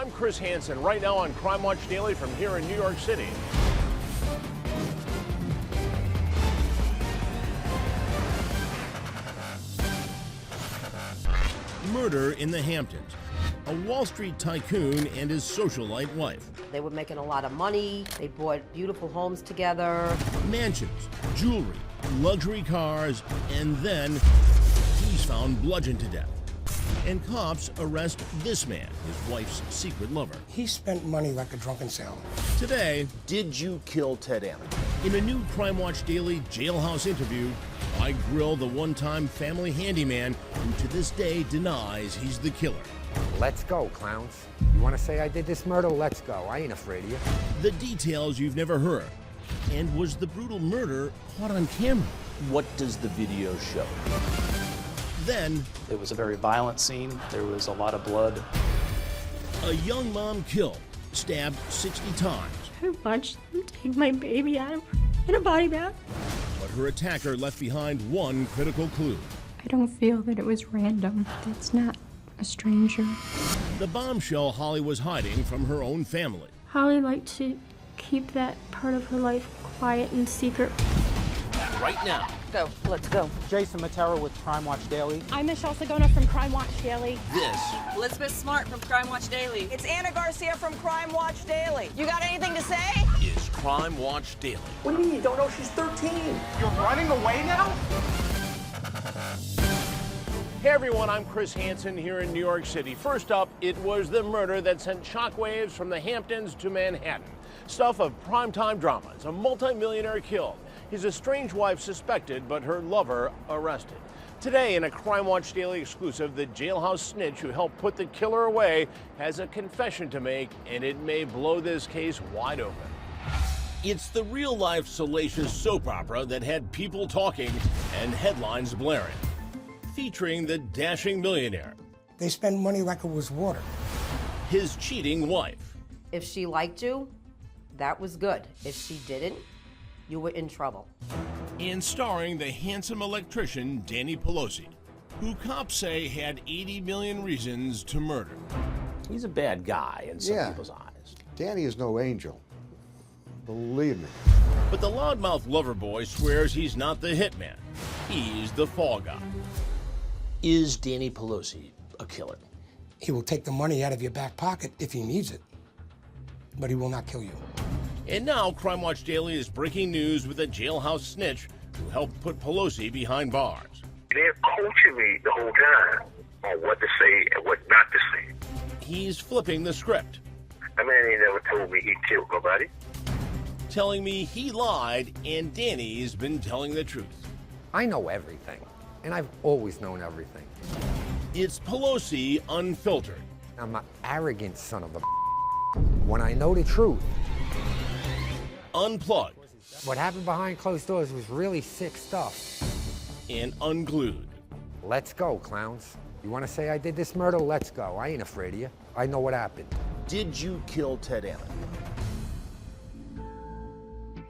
I'm Chris Hansen, right now on Crime Watch Daily from here in New York City. Murder in the Hamptons. A Wall Street tycoon and his socialite wife. They were making a lot of money. They bought beautiful homes together. Mansions, jewelry, luxury cars, and then he's found bludgeoned to death. And cops arrest this man, his wife's secret lover. He spent money like a drunken sailor. Today, did you kill Ted Ammon? In a new Crime Watch Daily jailhouse interview, I grill the one-time family handyman who to this day denies he's the killer. Let's go, clowns. You want to say I did this murder? Let's go. I ain't afraid of you. The details you've never heard. And was the brutal murder caught on camera? What does the video show? Then, it was a very violent scene. There was a lot of blood. A young mom killed, stabbed 60 times. I watched them take my baby out in a body bag. But her attacker left behind one critical clue. I don't feel that it was random. It's not a stranger. The bombshell Holly was hiding from her own family. Holly liked to keep that part of her life quiet and secret. Right now. Go, let's go. Jason Matera with Crime Watch Daily. I'm Michelle Sagona from Crime Watch Daily. This Elizabeth Smart from Crime Watch Daily. It's Anna Garcia from Crime Watch Daily. You got anything to say? is Crime Watch Daily. What do you mean you don't know she's 13? You're running away now? Hey everyone, I'm Chris Hansen here in New York City. First up, it was the murder that sent shockwaves from the Hamptons to Manhattan. Stuff of primetime dramas, a multimillionaire killed, his estranged wife suspected, but her lover arrested. Today, in a Crime Watch Daily exclusive, the jailhouse snitch who helped put the killer away has a confession to make, and it may blow this case wide open. It's the real-life salacious soap opera that had people talking and headlines blaring, featuring the dashing millionaire. They spend money like it was water. His cheating wife. If she liked you, that was good. If she didn't, you were in trouble. And starring the handsome electrician Danny Pelosi, who cops say had 80 million reasons to murder. He's a bad guy in some people's eyes. Danny is no angel. Believe me. But the loudmouth lover boy swears he's not the hitman. He's the fall guy. Is Danny Pelosi a killer? He will take the money out of your back pocket if he needs it, but he will not kill you. And now Crime Watch Daily is breaking news with a jailhouse snitch who helped put Pelosi behind bars. They're coaching me the whole time on what to say and what not to say. He's flipping the script. That man ain't never told me he killed nobody. Telling me he lied and Danny's been telling the truth. I know everything, and I've always known everything. It's Pelosi unfiltered. I'm an arrogant son of a when I know the truth. Unplugged. What happened behind closed doors was really sick stuff. And unglued. Let's go, clowns. You want to say I did this murder? Let's go. I ain't afraid of you. I know what happened. Did you kill Ted Ammon?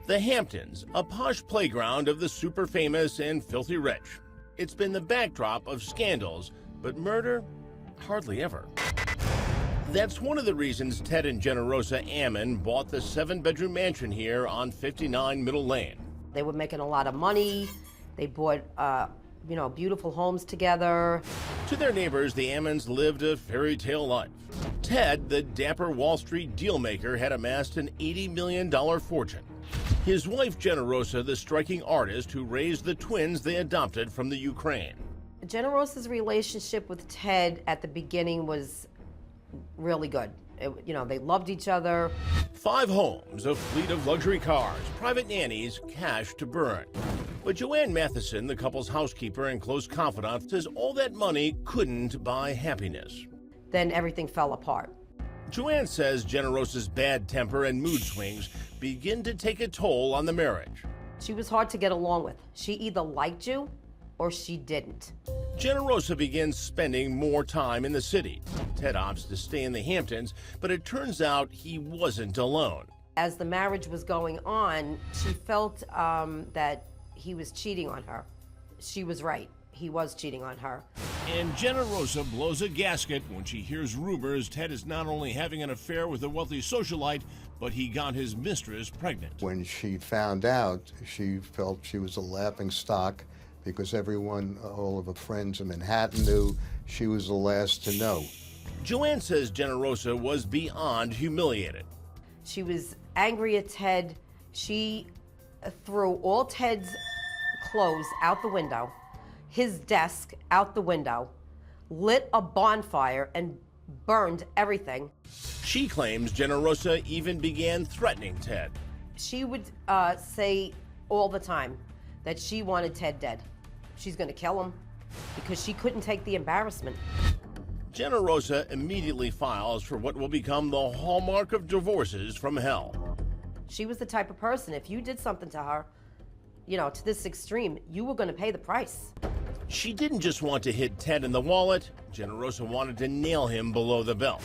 The Hamptons, a posh playground of the super famous and filthy rich. It's been the backdrop of scandals, but murder, hardly ever. That's one of the reasons Ted and Generosa Ammon bought the 7-bedroom mansion here on 59 Middle Lane. They were making a lot of money. They bought, beautiful homes together. To their neighbors, the Ammons lived a fairy tale life. Ted, the dapper Wall Street dealmaker, had amassed an $80 million fortune. His wife, Generosa, the striking artist who raised the twins they adopted from the Ukraine. Generosa's relationship with Ted at the beginning was really good. They loved each other. 5 homes, a fleet of luxury cars, private nannies, cash to burn. But Joanne Matheson, the couple's housekeeper and close confidant, says all that money couldn't buy happiness. Then everything fell apart. Joanne says Generosa's bad temper and mood swings begin to take a toll on the marriage. She was hard to get along with. She either liked you or she didn't. Generosa begins spending more time in the city. Ted opts to stay in the Hamptons, but it turns out he wasn't alone. As the marriage was going on, she felt that he was cheating on her. She was right. he was cheating on her. And Generosa blows a gasket when she hears rumors Ted is not only having an affair with a wealthy socialite, but he got his mistress pregnant. When she found out, she felt she was a laughing stock because everyone, all of her friends in Manhattan knew she was the last to know. Joanne says Generosa was beyond humiliated. She was angry at Ted. She threw all Ted's clothes out the window, his desk out the window, lit a bonfire, and burned everything. She claims Generosa even began threatening Ted. She would say all the time that she wanted Ted dead. She's going to kill him because she couldn't take the embarrassment. Generosa immediately files for what will become the hallmark of divorces from hell. She was the type of person, if you did something to her, you know, to this extreme, you were going to pay the price. She didn't just want to hit Ted in the wallet. Generosa wanted to nail him below the belt.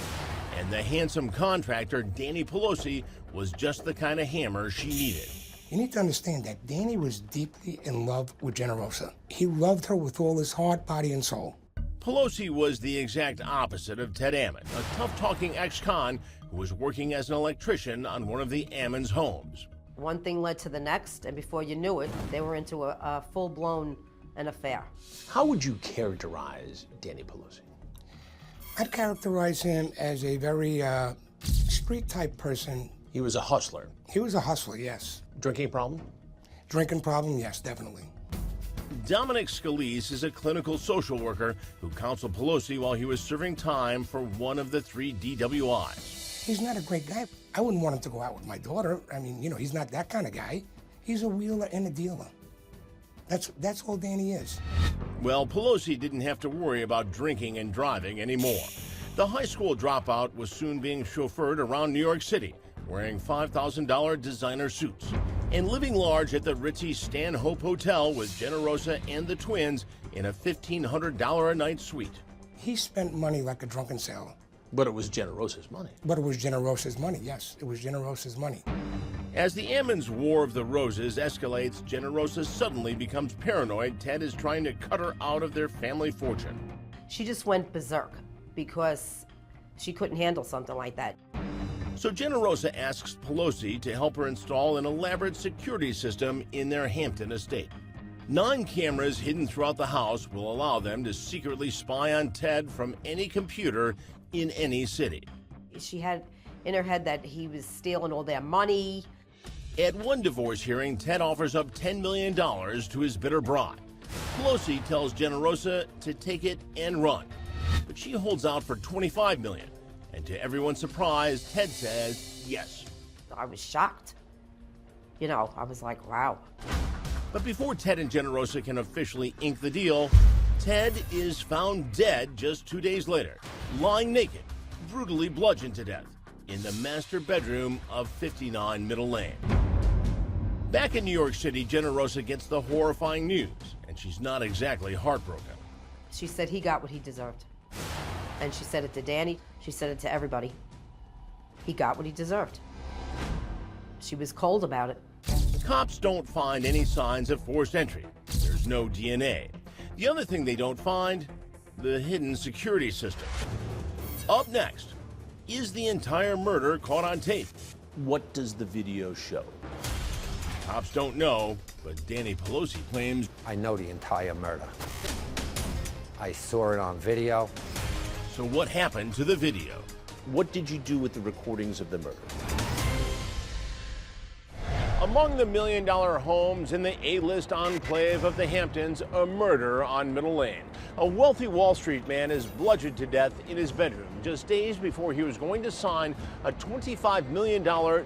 And the handsome contractor, Danny Pelosi, was just the kind of hammer she needed. You need to understand that Danny was deeply in love with Generosa. He loved her with all his heart, body, and soul. Pelosi was the exact opposite of Ted Ammon, a tough-talking ex-con who was working as an electrician on one of the Ammon's homes. One thing led to the next, and before you knew it, they were into a full-blown affair. How would you characterize Danny Pelosi? I'd characterize him as a very street-type person. He was a hustler. He was a hustler, yes. Drinking problem? Drinking problem, yes, definitely. Dominic Scalise is a clinical social worker who counseled Pelosi while he was serving time for one of the 3 DWIs. He's not a great guy. I wouldn't want him to go out with my daughter. I mean, you know, he's not that kind of guy. He's a wheeler and a dealer. That's all Danny is. Well, Pelosi didn't have to worry about drinking and driving anymore. The high school dropout was soon being chauffeured around New York City, wearing $5,000 designer suits, and living large at the ritzy Stanhope Hotel with Generosa and the twins in a $1,500 a night suite. He spent money like a drunken sailor. But it was Generosa's money. But it was Generosa's money, yes. It was Generosa's money. As the Ammons' War of the Roses escalates, Generosa suddenly becomes paranoid Ted is trying to cut her out of their family fortune. She just went berserk because she couldn't handle something like that. So Generosa asks Pelosi to help her install an elaborate security system in their Hampton estate. 9 cameras hidden throughout the house will allow them to secretly spy on Ted from any computer in any city. She had in her head that he was stealing all their money. At one divorce hearing, Ted offers up $10 million to his bitter bride. Pelosi tells Generosa to take it and run, but she holds out for $25 million. And to everyone's surprise, Ted says yes. I was shocked. You know, I was like, wow. But before Ted and Generosa can officially ink the deal, Ted is found dead just 2 days later, lying naked, brutally bludgeoned to death, in the master bedroom of 59 Middle Lane. Back in New York City, Generosa gets the horrifying news, and she's not exactly heartbroken. She said he got what he deserved. And she said it to Danny. She said it to everybody. He got what he deserved. She was cold about it. Cops don't find any signs of forced entry. There's no DNA. The other thing they don't find, the hidden security system. Up next, is the entire murder caught on tape? What does the video show? Cops don't know, but Danny Pelosi claims... I know the entire murder. I saw it on video. So what happened to the video? What did you do with the recordings of the murder? Among the million-dollar homes in the A-list enclave of the Hamptons, a murder on Middle Lane. A wealthy Wall Street man is bludgeoned to death in his bedroom just days before he was going to sign a $25 million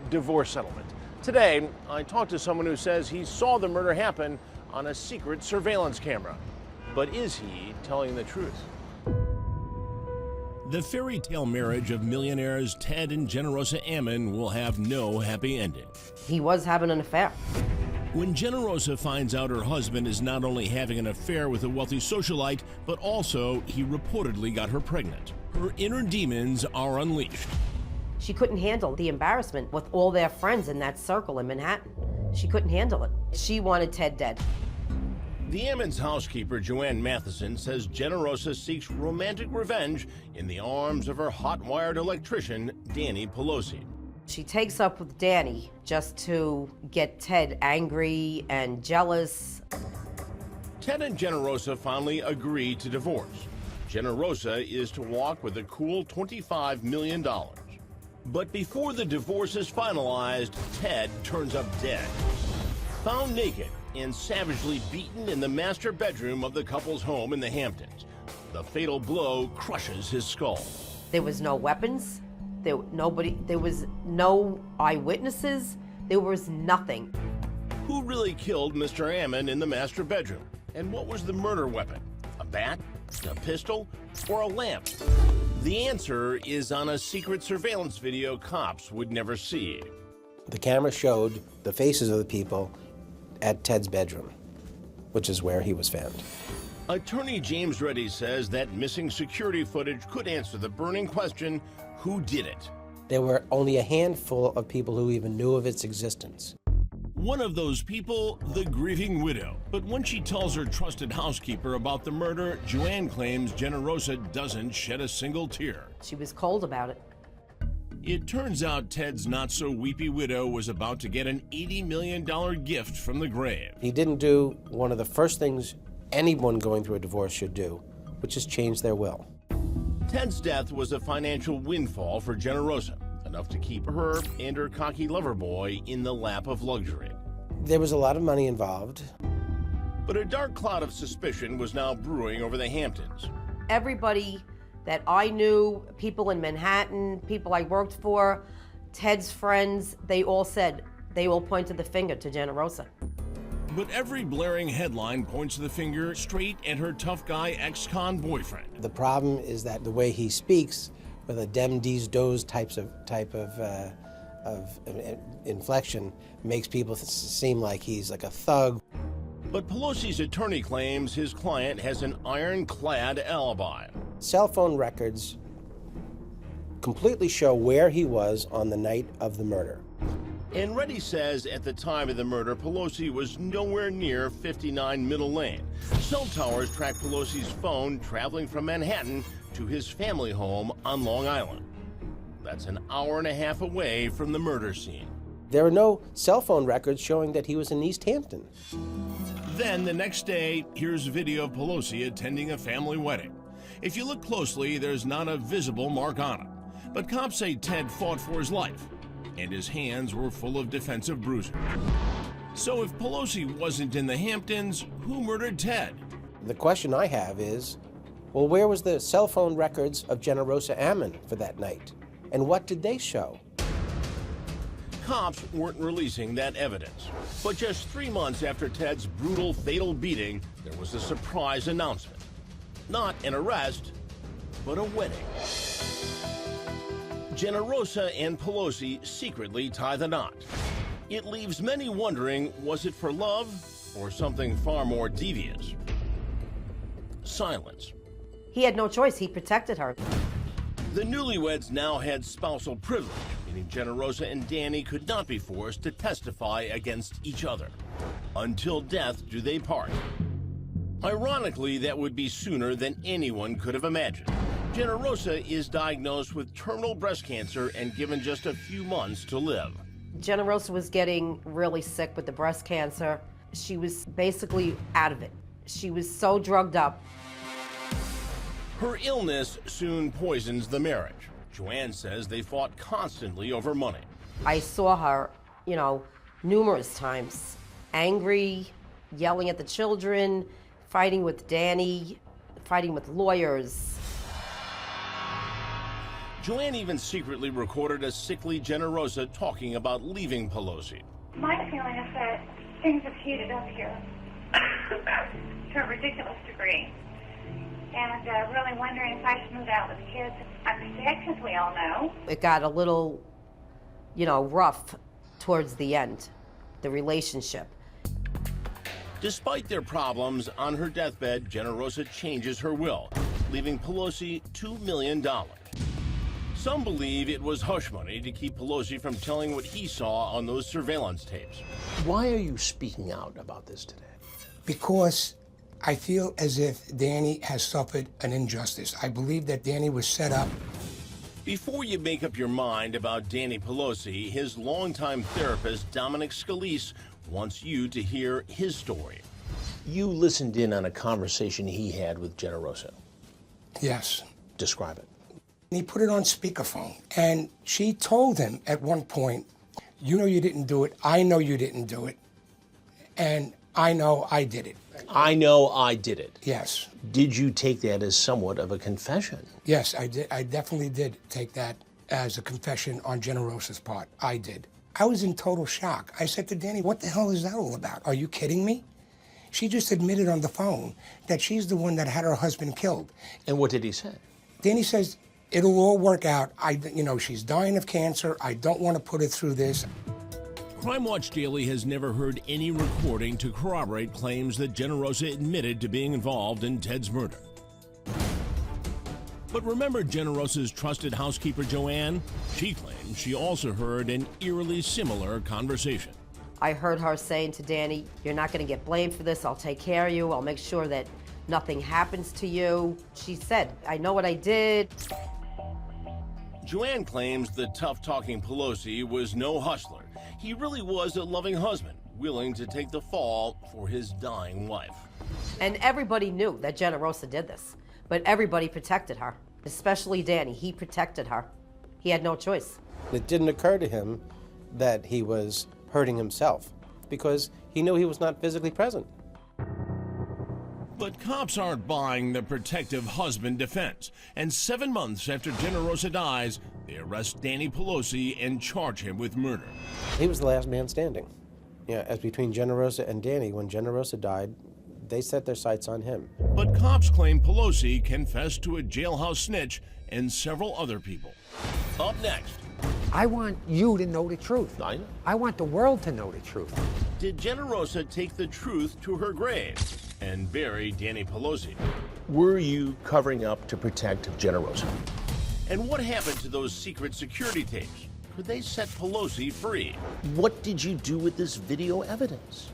divorce settlement. Today, I talked to someone who says he saw the murder happen on a secret surveillance camera. But is he telling the truth? The fairy tale marriage of millionaires Ted and Generosa Ammon will have no happy ending. He was having an affair. When Generosa finds out her husband is not only having an affair with a wealthy socialite, but also he reportedly got her pregnant, her inner demons are unleashed. She couldn't handle the embarrassment with all their friends in that circle in Manhattan. She couldn't handle it. She wanted Ted dead. The Ammons housekeeper, Joanne Matheson, says Generosa seeks romantic revenge in the arms of her hot-wired electrician, Danny Pelosi. She takes up with Danny just to get Ted angry and jealous. Ted and Generosa finally agree to divorce. Generosa is to walk with a cool $25 million. But before the divorce is finalized, Ted turns up dead. Found naked and savagely beaten in the master bedroom of the couple's home in the Hamptons. The fatal blow crushes his skull. There was no weapons. There was no eyewitnesses. There was nothing. Who really killed Mr. Ammon in the master bedroom? And what was the murder weapon? A bat? A pistol? Or a lamp? The answer is on a secret surveillance video cops would never see. The camera showed the faces of the people at Ted's bedroom, which is where he was found. Attorney James Reddy says that missing security footage could answer the burning question, who did it? There were only a handful of people who even knew of its existence. One of those people, the grieving widow. But when she tells her trusted housekeeper about the murder, Joanne claims Generosa doesn't shed a single tear. She was cold about it. It turns out Ted's not-so-weepy widow was about to get an $80 million gift from the grave. He didn't do one of the first things anyone going through a divorce should do, which is change their will. Ted's death was a financial windfall for Generosa, enough to keep her and her cocky lover boy in the lap of luxury. There was a lot of money involved. But a dark cloud of suspicion was now brewing over the Hamptons. Everybody that I knew, people in Manhattan, people I worked for, Ted's friends, they all pointed the finger to Generosa. But every blaring headline points the finger straight at her tough guy ex-con boyfriend. The problem is that the way he speaks, with a dem d's does type of inflection, makes people seem like he's like a thug. But Pelosi's attorney claims his client has an ironclad alibi. Cell phone records completely show where he was on the night of the murder. And Reddy says at the time of the murder, Pelosi was nowhere near 59 Middle Lane. Cell towers track Pelosi's phone traveling from Manhattan to his family home on Long Island. That's an hour and a half away from the murder scene. There are no cell phone records showing that he was in East Hampton. Then the next day, here's video of Pelosi attending a family wedding. If you look closely, there's not a visible mark on it. But cops say Ted fought for his life, and his hands were full of defensive bruises. So if Pelosi wasn't in the Hamptons, who murdered Ted? The question I have is, well, where was the cell phone records of Generosa Ammon for that night? And what did they show? Cops weren't releasing that evidence. But just 3 months after Ted's brutal, fatal beating, there was a surprise announcement. Not an arrest, but a wedding. Generosa and Pelosi secretly tie the knot. It leaves many wondering, was it for love or something far more devious? Silence. He had no choice. He protected her. The newlyweds now had spousal privilege, meaning Generosa and Danny could not be forced to testify against each other. Until death do they part. Ironically, that would be sooner than anyone could have imagined. Generosa is diagnosed with terminal breast cancer and given just a few months to live. Generosa was getting really sick with the breast cancer. She was basically out of it. She was so drugged up. Her illness soon poisons the marriage. Joanne says they fought constantly over money. I saw her, numerous times. Angry, yelling at the children, fighting with Danny, fighting with lawyers. Joanne even secretly recorded a sickly Generosa talking about leaving Pelosi. My feeling is that things have heated up here to a ridiculous degree. And really wondering if I should move out with kids. I'm sick, as we all know. It got a little, rough towards the end, the relationship. Despite their problems, on her deathbed, Generosa changes her will, leaving Pelosi $2 million. Some believe it was hush money to keep Pelosi from telling what he saw on those surveillance tapes. Why are you speaking out about this today? Because I feel as if Danny has suffered an injustice. I believe that Danny was set up. Before you make up your mind about Danny Pelosi, his longtime therapist, Dominic Scalise, wants you to hear his story. You listened in on a conversation he had with Generosa. Yes. Describe it. He put it on speakerphone, and she told him at one point, you know you didn't do it, I know you didn't do it, and I know I did it. I know I did it. Yes. Did you take that as somewhat of a confession? Yes, I did. I definitely did take that as a confession on Generosa's part. I did. I was in total shock. I said to Danny, what the hell is that all about? Are you kidding me? She just admitted on the phone that she's the one that had her husband killed. And what did he say? Danny says, it'll all work out. She's dying of cancer. I don't want to put her through this. Crime Watch Daily has never heard any recording to corroborate claims that Generosa admitted to being involved in Ted's murder. But remember Generosa's trusted housekeeper, Joanne? She claims she also heard an eerily similar conversation. I heard her saying to Danny, you're not going to get blamed for this. I'll take care of you. I'll make sure that nothing happens to you. She said, I know what I did. Joanne claims the tough-talking Pelosi was no hustler. He really was a loving husband, willing to take the fall for his dying wife. And everybody knew that Generosa did this, but everybody protected her, especially Danny. He protected her. He had no choice. It didn't occur to him that he was hurting himself because he knew he was not physically present. But cops aren't buying the protective husband defense. And 7 months after Generosa dies, they arrest Danny Pelosi and charge him with murder. He was the last man standing. Yeah, as between Generosa and Danny, when Generosa died, they set their sights on him. But cops claim Pelosi confessed to a jailhouse snitch and several other people. Up next. I want you to know the truth. I know. I want the world to know the truth. Did Generosa take the truth to her grave and bury Danny Pelosi? Were you covering up to protect Generosa? And what happened to those secret security tapes? Could they set Pelosi free? What did you do with this video evidence?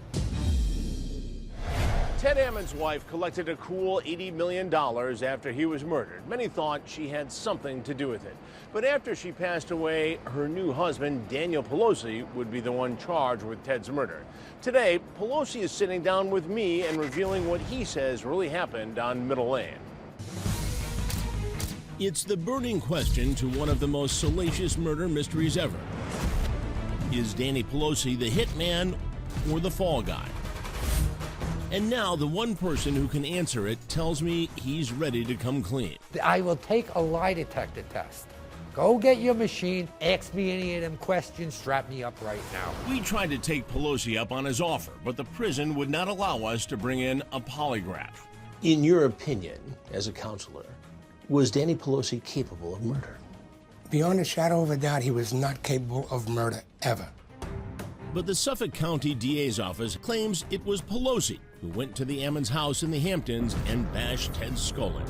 Ted Ammon's wife collected a cool $80 million after he was murdered. Many thought she had something to do with it. But after she passed away, her new husband, Daniel Pelosi, would be the one charged with Ted's murder. Today, Pelosi is sitting down with me and revealing what he says really happened on Middle Lane. It's the burning question to one of the most salacious murder mysteries ever. Is Danny Pelosi the hitman or the fall guy? And now the one person who can answer it tells me he's ready to come clean. I will take a lie detector test. Go get your machine, ask me any of them questions, strap me up right now. We tried to take Pelosi up on his offer, but the prison would not allow us to bring in a polygraph. In your opinion, as a counselor, was Danny Pelosi capable of murder? Beyond a shadow of a doubt, he was not capable of murder, ever. But the Suffolk County DA's office claims it was Pelosi who went to the Ammons house in the Hamptons and bashed Ted's skull in.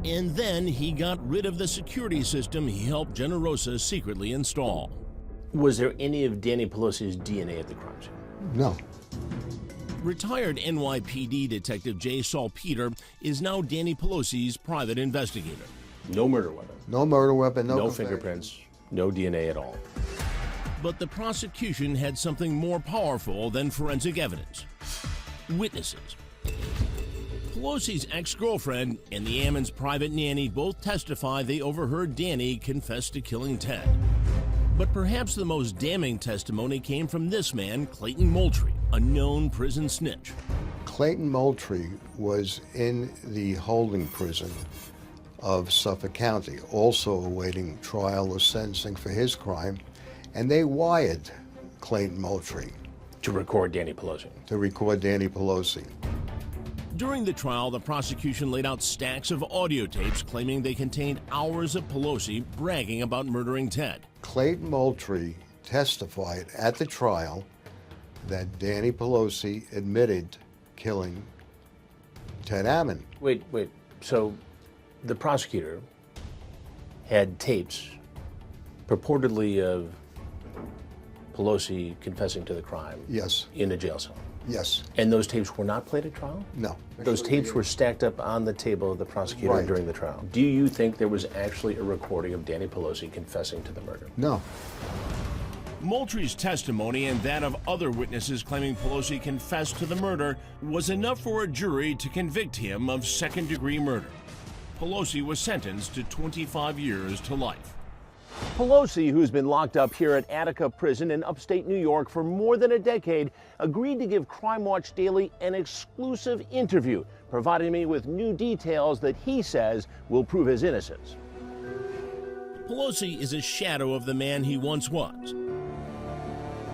And then he got rid of the security system he helped Generosa secretly install. Was there any of Danny Pelosi's DNA at the crime scene? No. Retired NYPD Detective J. Salpeter is now Danny Pelosi's private investigator. No murder weapon. No murder weapon, no fingerprints, no DNA at all. But the prosecution had something more powerful than forensic evidence. Witnesses. Pelosi's ex-girlfriend and the Ammons' private nanny both testify they overheard Danny confess to killing Ted. But perhaps the most damning testimony came from this man, Clayton Moultrie, a known prison snitch. Clayton Moultrie was in the holding prison of Suffolk County, also awaiting trial or sentencing for his crime, and they wired Clayton Moultrie. To record Danny Pelosi. To record Danny Pelosi. During the trial, the prosecution laid out stacks of audio tapes claiming they contained hours of Pelosi bragging about murdering Ted. Clayton Moultrie testified at the trial that Danny Pelosi admitted killing Ted Ammon. Wait. So the prosecutor had tapes purportedly of Pelosi confessing to the crime. Yes. In a jail cell. Yes. And those tapes were not played at trial? No. Those tapes were stacked up on the table of the prosecutor Right. during the trial. Do you think there was actually a recording of Danny Pelosi confessing to the murder? No. Moultrie's testimony and that of other witnesses claiming Pelosi confessed to the murder was enough for a jury to convict him of second-degree murder. Pelosi was sentenced to 25 years to life. Pelosi, who's been locked up here at Attica Prison in upstate New York for more than a decade, agreed to give Crime Watch Daily an exclusive interview, providing me with new details that he says will prove his innocence. Pelosi is a shadow of the man he once was.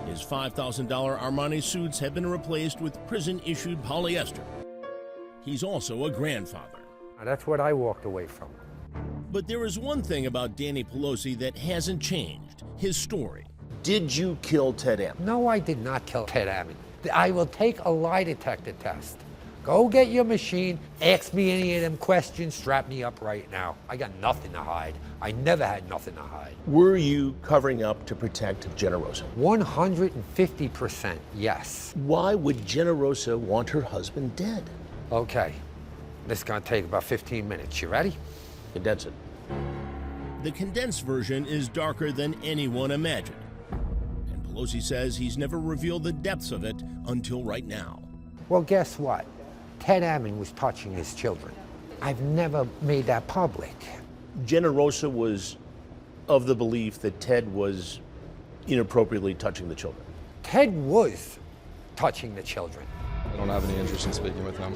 His $5,000 Armani suits have been replaced with prison-issued polyester. He's also a grandfather. That's what I walked away from. But there is one thing about Danny Pelosi that hasn't changed: his story. Did you kill Ted Ammon? No, I did not kill Ted Ammon. I will take a lie detector test. Go get your machine, ask me any of them questions, strap me up right now. I got nothing to hide. I never had nothing to hide. Were you covering up to protect Generosa? 150% yes. Why would Generosa want her husband dead? Okay, this is gonna take about 15 minutes. You ready? Condense it. The condensed version is darker than anyone imagined. And Pelosi says he's never revealed the depths of it until right now. Well, guess what? Ted Ammon was touching his children. I've never made that public. Generosa was of the belief that Ted was inappropriately touching the children. Ted was touching the children. I don't have any interest in speaking with him.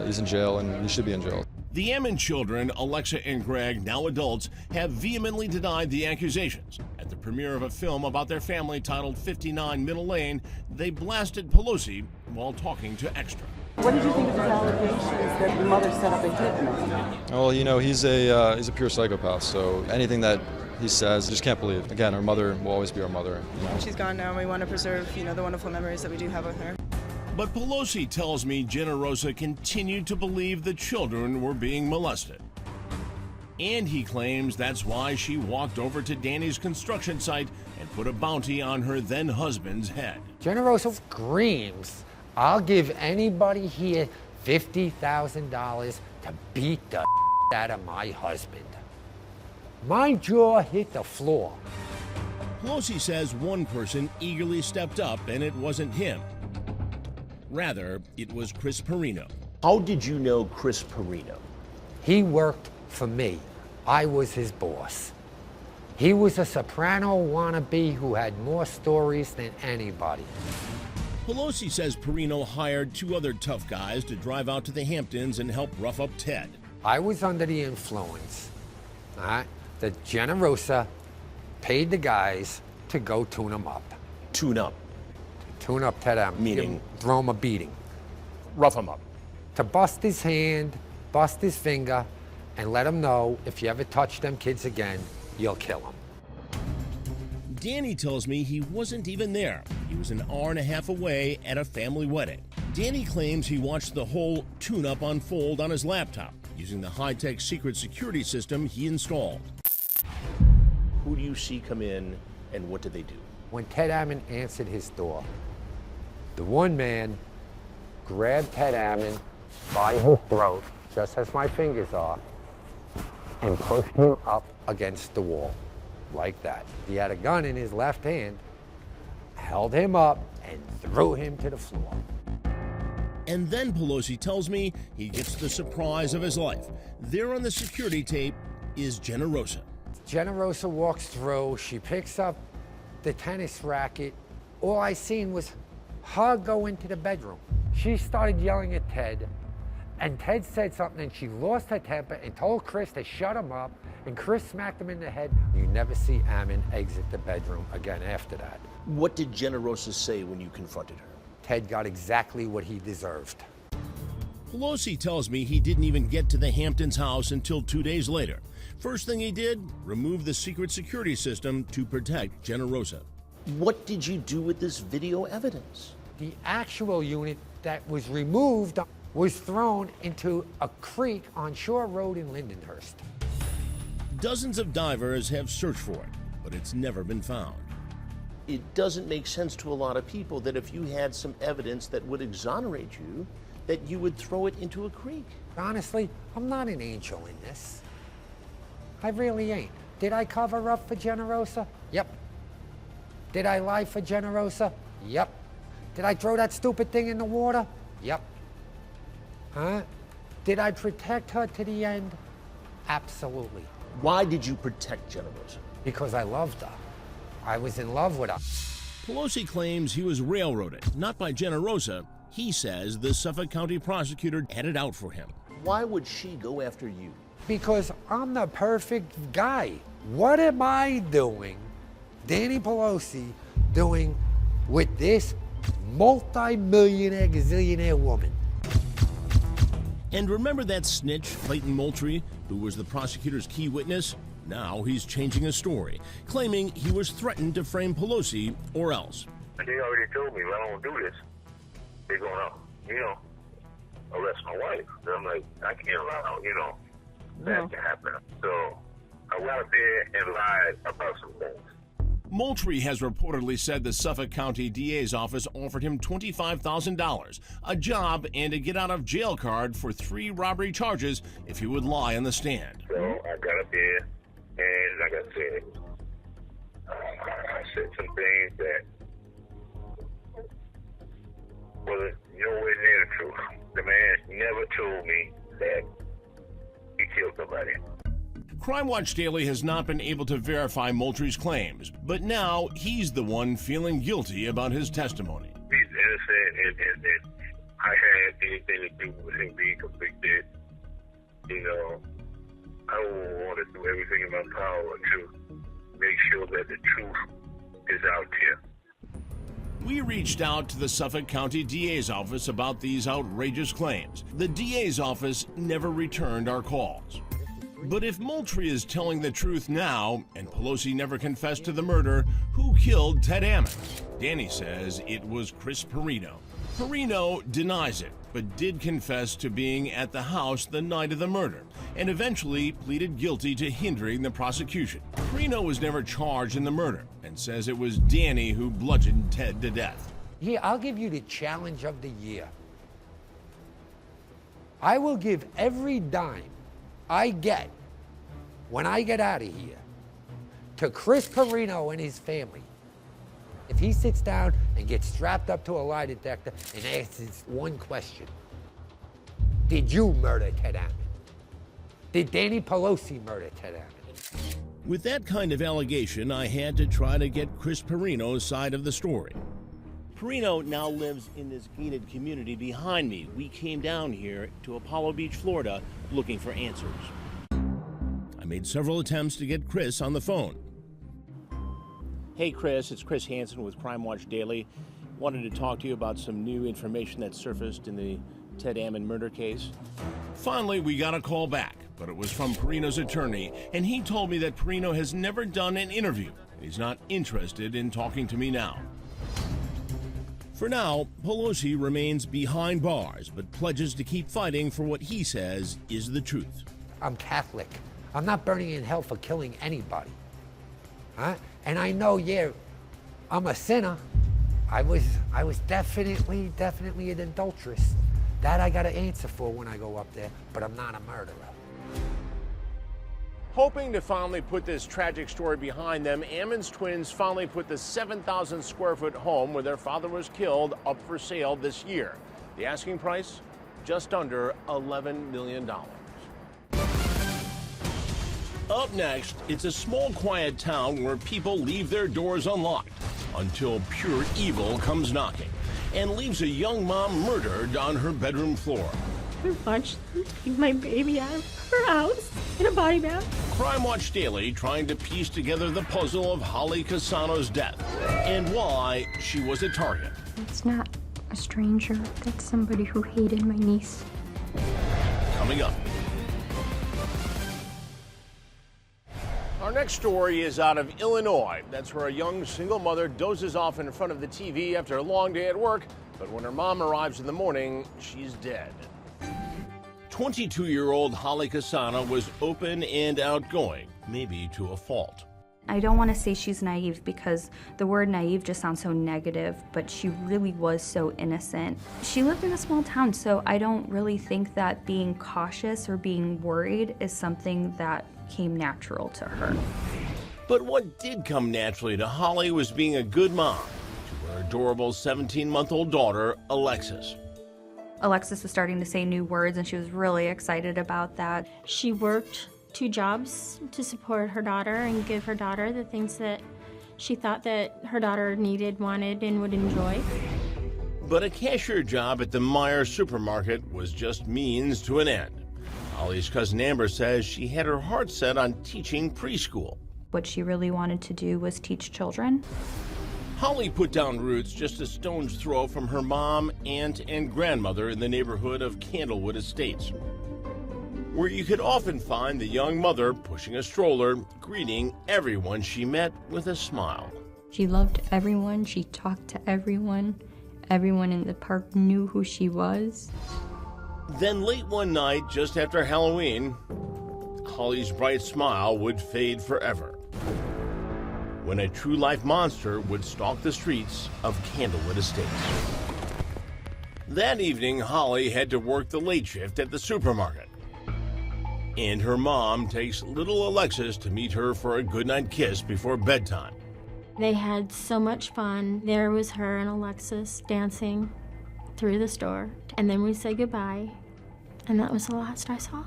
He's in jail, and he should be in jail. The Ammon children, Alexa and Greg, now adults, have vehemently denied the accusations. At the premiere of a film about their family titled 59 Middle Lane, they blasted Pelosi while talking to Extra. What did you think of his allegations that the mother set up a hit? Well, you know, he's a pure psychopath, so anything that he says, I just can't believe. Again, our mother will always be our mother. You know? She's gone now, and we want to preserve, the wonderful memories that we do have with her. But Pelosi tells me Generosa continued to believe the children were being molested. And he claims that's why she walked over to Danny's construction site and put a bounty on her then-husband's head. Generosa screams, I'll give anybody here $50,000 to beat the out of my husband. My jaw hit the floor. Pelosi says one person eagerly stepped up, and it wasn't him. Rather, it was Chris Perino. How did you know Chris Perino? He worked for me. I was his boss. He was a soprano wannabe who had more stories than anybody. Pelosi says Perino hired two other tough guys to drive out to the Hamptons and help rough up Ted. I was under the influence. All right? The Generosa paid the guys to go tune him up. Tune up? Tune up Ted Ammon. Meaning? Throw him a beating. Rough him up. To bust his hand, bust his finger, and let him know if you ever touch them kids again, you'll kill him. Danny tells me he wasn't even there. He was an hour and a half away at a family wedding. Danny claims he watched the whole tune-up unfold on his laptop, using the high-tech secret security system he installed. Who do you see come in, and what did they do? When Ted Ammon answered his door, the one man grabbed Ted Ammon by his throat, just as my fingers are, and pushed him up against the wall, like that. He had a gun in his left hand, held him up, and threw him to the floor. And then Pelosi tells me he gets the surprise of his life. There on the security tape is Generosa. Generosa walks through, she picks up the tennis racket. All I seen was her go into the bedroom. She started yelling at Ted, and Ted said something, and she lost her temper and told Chris to shut him up, and Chris smacked him in the head. You never see Ammon exit the bedroom again after that. What did Generosa say when you confronted her? Ted got exactly what he deserved. Pelosi tells me he didn't even get to the Hamptons house until 2 days later. First thing he did, remove the secret security system to protect Generosa. What did you do with this video evidence? The actual unit that was removed was thrown into a creek on Shore Road in Lindenhurst. Dozens of divers have searched for it, but it's never been found. it doesn't make sense to a lot of people that if you had some evidence that would exonerate you, that you would throw it into a creek. Honestly, I'm not an angel in this. I really ain't. Did I cover up for Generosa? Yep. Did I lie for Generosa? Yep. Did I throw that stupid thing in the water? Yep. Huh? Did I protect her to the end? Absolutely. Why did you protect Generosa? Because I loved her. I was in love with her. Pelosi claims he was railroaded, not by Generosa. He says the Suffolk County prosecutor had it out for him. Why would she go after you? Because I'm the perfect guy. What am I doing, Danny Pelosi, doing with this multi-millionaire, gazillionaire woman? And remember that snitch, Clayton Moultrie, who was the prosecutor's key witness? Now he's changing his story, claiming he was threatened to frame Pelosi or else. They already told me if I don't do this, they're going to, arrest my wife. So I'm like, I can't allow, that to happen. So I went out there and lied about some things. Moultrie has reportedly said the Suffolk County DA's office offered him $25,000, a job, and a get-out-of-jail card for 3 robbery charges if he would lie on the stand. So I got up there, and like I said, I said some things that was nowhere near the truth. The man never told me that he killed somebody. Crime Watch Daily has not been able to verify Moultrie's claims, but now he's the one feeling guilty about his testimony. He's innocent, and I had anything to do with him being convicted. I want to do everything in my power to make sure that the truth is out here. We reached out to the Suffolk County DA's office about these outrageous claims. The DA's office never returned our calls. But if Moultrie is telling the truth now, and Pelosi never confessed to the murder, who killed Ted Ammon? Danny says it was Chris Perino. Perino denies it, but did confess to being at the house the night of the murder, and eventually pleaded guilty to hindering the prosecution. Perino was never charged in the murder, and says it was Danny who bludgeoned Ted to death. Here, I'll give you the challenge of the year. I will give every dime I get when I get out of here to Chris Perino and his family. If he sits down and gets strapped up to a lie detector and asks one question: did you murder Ted Ammon? Did Danny Pelosi murder Ted Ammon? With that kind of allegation, I had to try to get Chris Perino's side of the story. Perino now lives in this gated community behind me. We came down here to Apollo Beach, Florida, looking for answers. I made several attempts to get Chris on the phone. Hey Chris, it's Chris Hansen with Crime Watch Daily. Wanted to talk to you about some new information that surfaced in the Ted Ammon murder case. Finally, we got a call back, but it was from Perino's attorney, and he told me that Perino has never done an interview. He's not interested in talking to me now. For now, Pelosi remains behind bars, but pledges to keep fighting for what he says is the truth. I'm Catholic. I'm not burning in hell for killing anybody. Huh? And I know, I'm a sinner. I was definitely an adulteress. That I got to answer for when I go up there, but I'm not a murderer. Hoping to finally put this tragic story behind them, Ammon's twins finally put the 7,000 square foot home where their father was killed up for sale this year. The asking price? Just under $11 million. Up next, it's a small, quiet town where people leave their doors unlocked until pure evil comes knocking and leaves a young mom murdered on her bedroom floor. I watched them take my baby out of her house in a body bag. Crime Watch Daily trying to piece together the puzzle of Holly Cassano's death and why she was a target. It's not a stranger. That's somebody who hated my niece. Coming up. Our next story is out of Illinois. That's where a young single mother dozes off in front of the TV after a long day at work, but when her mom arrives in the morning, she's dead. 22-year-old Holly Cassano was open and outgoing, maybe to a fault. I don't want to say she's naive because the word naive just sounds so negative, but she really was so innocent. She lived in a small town, so I don't really think that being cautious or being worried is something that came natural to her. But what did come naturally to Holly was being a good mom to her adorable 17-month-old daughter, Alexis. Alexis was starting to say new words, and she was really excited about that. She worked 2 jobs to support her daughter and give her daughter the things that she thought that her daughter needed, wanted, and would enjoy. But a cashier job at the Meijer supermarket was just means to an end. Holly's cousin Amber says she had her heart set on teaching preschool. What she really wanted to do was teach children. Holly put down roots just a stone's throw from her mom, aunt, and grandmother in the neighborhood of Candlewood Estates, where you could often find the young mother pushing a stroller, greeting everyone she met with a smile. She loved everyone, she talked to everyone. Everyone in the park knew who she was. Then late one night, just after Halloween, Holly's bright smile would fade forever, when a true-life monster would stalk the streets of Candlewood Estates. That evening, Holly had to work the late shift at the supermarket, and her mom takes little Alexis to meet her for a goodnight kiss before bedtime. They had so much fun. There was her and Alexis dancing through the store, and then we said goodbye, and that was the last I saw.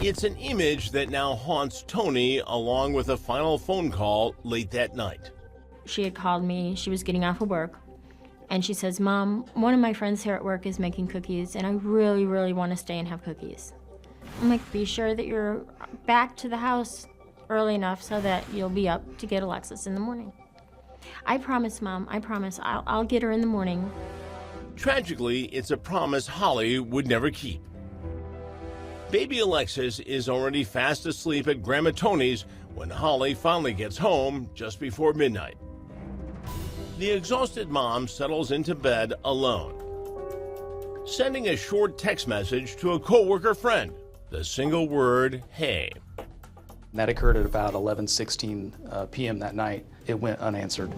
It's an image that now haunts Tony, along with a final phone call late that night. She had called me, she was getting off of work, and she says, "Mom, one of my friends here at work is making cookies, and I really, really want to stay and have cookies." I'm like, "Be sure that you're back to the house early enough so that you'll be up to get Alexis in the morning." "I promise, Mom, I promise. I'll get her in the morning." Tragically, it's a promise Holly would never keep. Baby Alexis is already fast asleep at Grandma Tony's when Holly finally gets home just before midnight. The exhausted mom settles into bed alone, sending a short text message to a coworker friend, the single word, "Hey." That occurred at about 11:16 p.m. that night. It went unanswered.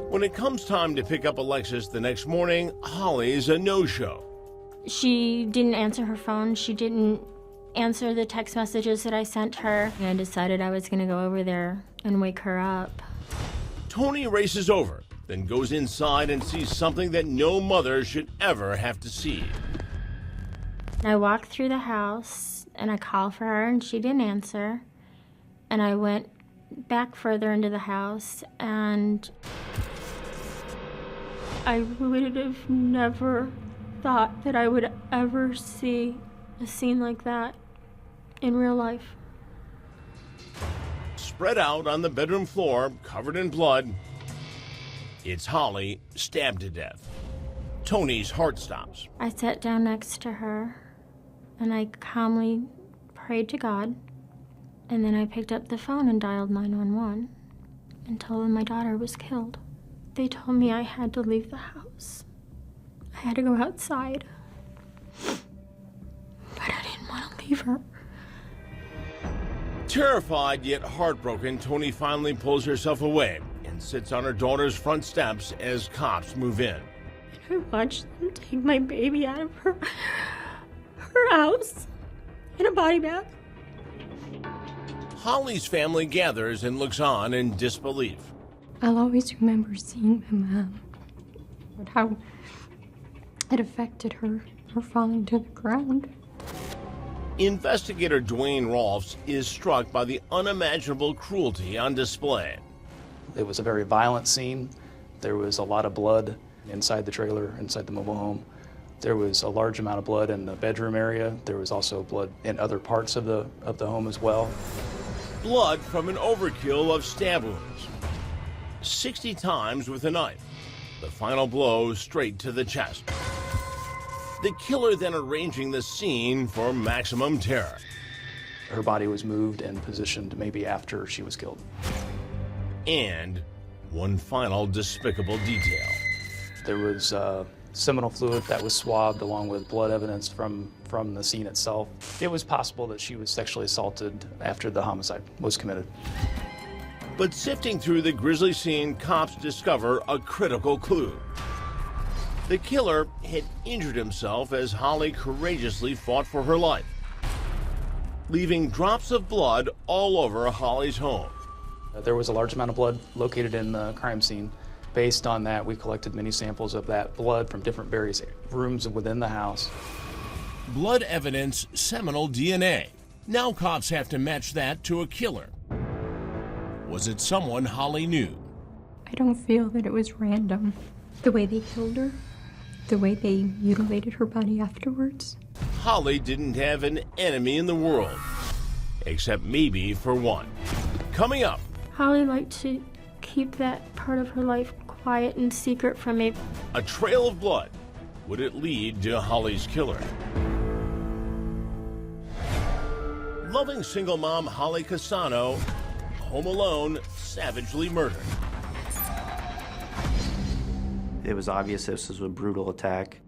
When it comes time to pick up Alexis the next morning, Holly's a no-show. She didn't answer her phone. She didn't answer the text messages that I sent her. And I decided I was going to go over there and wake her up. Tony races over, then goes inside and sees something that no mother should ever have to see. I walked through the house and I called for her and she didn't answer. And I went back further into the house and I would have never thought that I would ever see a scene like that in real life. Spread out on the bedroom floor, covered in blood, it's Holly stabbed to death. Tony's heart stops. I sat down next to her and I calmly prayed to God, and then I picked up the phone and dialed 911 and told them my daughter was killed. They told me I had to leave the house. I had to go outside. But I didn't want to leave her. Terrified yet heartbroken, Tony finally pulls herself away and sits on her daughter's front steps as cops move in. I watched them take my baby out of her house in a body bag. Holly's family gathers and looks on in disbelief. I'll always remember seeing them, but how it affected her falling to the ground. Investigator Dwayne Rolfs is struck by the unimaginable cruelty on display. It was a very violent scene. There was a lot of blood inside the trailer, inside the mobile home. There was a large amount of blood in the bedroom area. There was also blood in other parts of the home as well. Blood from an overkill of stab wounds. 60 times with a knife. The final blow straight to the chest. The killer then arranging the scene for maximum terror. Her body was moved and positioned maybe after she was killed. And one final despicable detail. There was seminal fluid that was swabbed along with blood evidence from the scene itself. It was possible that she was sexually assaulted after the homicide was committed. But sifting through the grisly scene, cops discover a critical clue. The killer had injured himself as Holly courageously fought for her life, leaving drops of blood all over Holly's home. There was a large amount of blood located in the crime scene. Based on that, we collected many samples of that blood from different various rooms within the house. Blood evidence, seminal DNA. Now cops have to match that to a killer. Was it someone Holly knew? I don't feel that it was random. The way they killed her, the way they mutilated her body afterwards. Holly didn't have an enemy in the world, except maybe for one. Coming up. Holly liked to keep that part of her life quiet and secret from me. A trail of blood. Would it lead to Holly's killer? Loving single mom Holly Cassano, home alone, savagely murdered. It was obvious this was a brutal attack.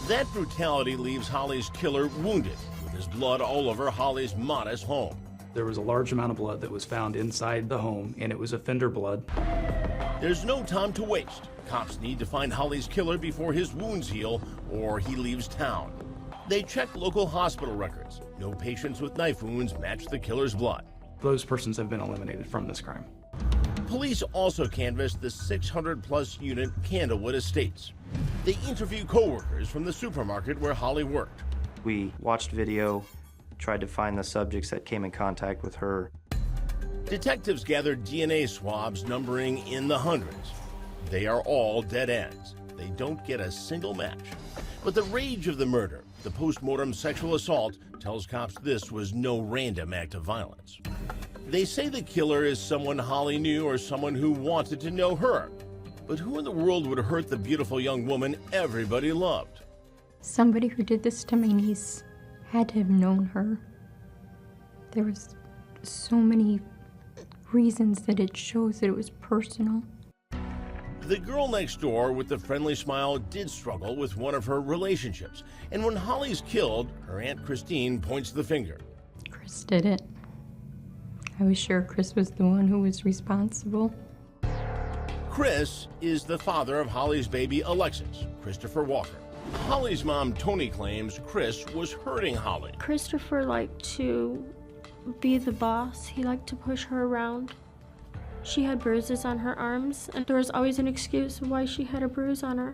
That brutality leaves Holly's killer wounded, with his blood all over Holly's modest home. There was a large amount of blood that was found inside the home, and it was offender blood. There's no time to waste. Cops need to find Holly's killer before his wounds heal or he leaves town. They check local hospital records. No patients with knife wounds match the killer's blood. Those persons have been eliminated from this crime. Police also canvassed the 600-plus unit Candlewood Estates. They interviewed co-workers from the supermarket where Holly worked. We watched video, tried to find the subjects that came in contact with her. Detectives gathered DNA swabs numbering in the hundreds. They are all dead ends. They don't get a single match. But the rage of the murder, the post-mortem sexual assault, tells cops this was no random act of violence. They say the killer is someone Holly knew or someone who wanted to know her. But who in the world would hurt the beautiful young woman everybody loved? Somebody who did this to my niece had to have known her. There was so many reasons that it shows that it was personal. The girl next door with the friendly smile did struggle with one of her relationships. And when Holly's killed, her Aunt Christine points the finger. Chris did it. I was sure Chris was the one who was responsible. Chris is the father of Holly's baby, Alexis, Christopher Walker. Holly's mom, Tony, claims Chris was hurting Holly. Christopher liked to be the boss. He liked to push her around. She had bruises on her arms, and there was always an excuse why she had a bruise on her.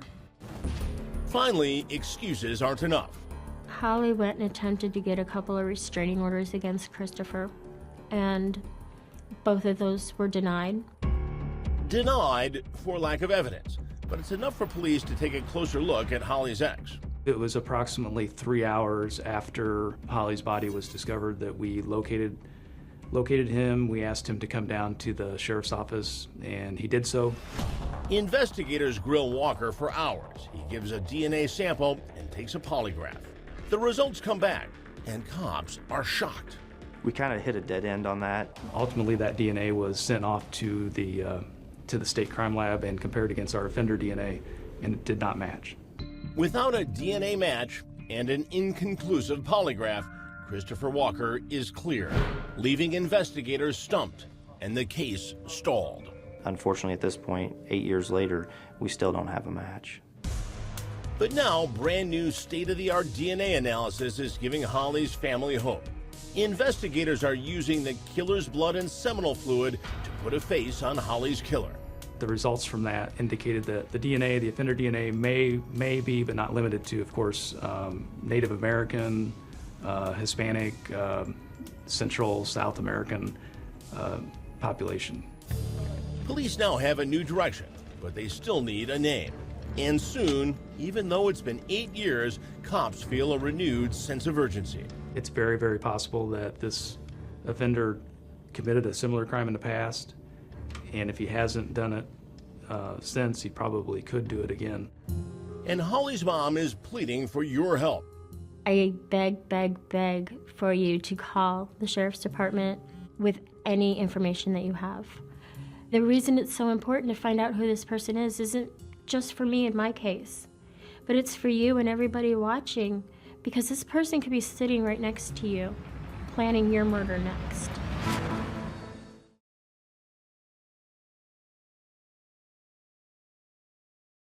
Finally, excuses aren't enough. Holly went and attempted to get a couple of restraining orders against Christopher, and both of those were denied. Denied for lack of evidence, but it's enough for police to take a closer look at Holly's ex. It was approximately 3 hours after Holly's body was discovered that we located him. We asked him to come down to the sheriff's office, and he did so. Investigators grill Walker for hours. He gives a DNA sample and takes a polygraph. The results come back, and cops are shocked. We kind of hit a dead end on that. Ultimately, that DNA was sent off to the state crime lab and compared against our offender DNA, and it did not match. Without a DNA match and an inconclusive polygraph, Christopher Walker is clear, leaving investigators stumped and the case stalled. Unfortunately, at this point, 8 years later, we still don't have a match. But now, brand new state-of-the-art DNA analysis is giving Holly's family hope. Investigators are using the killer's blood and seminal fluid to put a face on Holly's killer. The results from that indicated that the DNA, the offender DNA, may be, but not limited to, of course, Native American, Hispanic, Central, South American population. Police now have a new direction, but they still need a name. And soon, even though it's been 8 years, cops feel a renewed sense of urgency. It's very, very possible that this offender committed a similar crime in the past, and if he hasn't done it since, he probably could do it again. And Holly's mom is pleading for your help. I beg for you to call the sheriff's department with any information that you have. The reason it's so important to find out who this person is isn't just for me in my case, but it's for you and everybody watching, because this person could be sitting right next to you, planning your murder next.